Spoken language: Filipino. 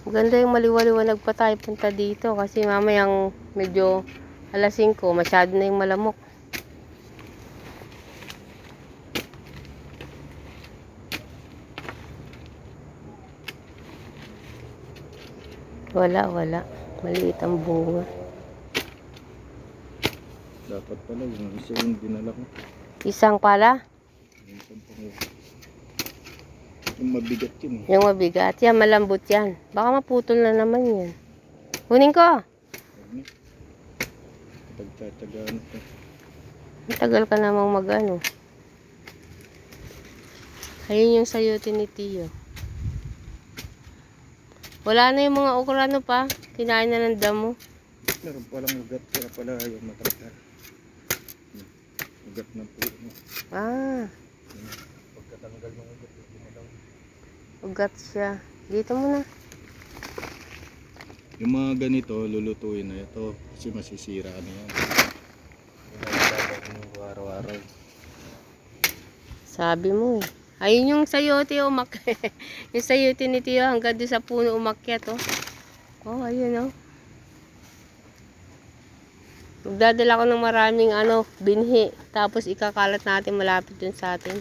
Maganda yung maliwaliwanag pa tayo punta dito kasi mamayang medyo alas 5, masyado na yung malamok. Wala. Maliit ang bunga. Dapat pala yung isa yung dinala ko. Isang pala? Yung mabigat yun eh. Yung mabigat. Yan, malambot yan. Baka maputol na naman yan. Kunin ko. Pagtatagaan ko. Matagal ka namang mag-ano. Ayun yung sayote ni Tio. Wala na yung mga okrano pa. Kinain na ng damo. Meron palang ugat. Kaya pala yung matangkal. Ugat na po. Ah. Pagkatanggal ng ugat. Ugat siya. Dito muna. Yung mga ganito, lulutuin na ito. Kasi masisira na yan. Yung araw-araw. Sabi mo eh. Ayun yung sayote umakyat. Yung sayote ni Tio hanggang doon sa puno umakyat oh. Oh, ayun oh. Magdadala ko ng maraming binhi. Tapos ikakalat natin malapit dun sa atin.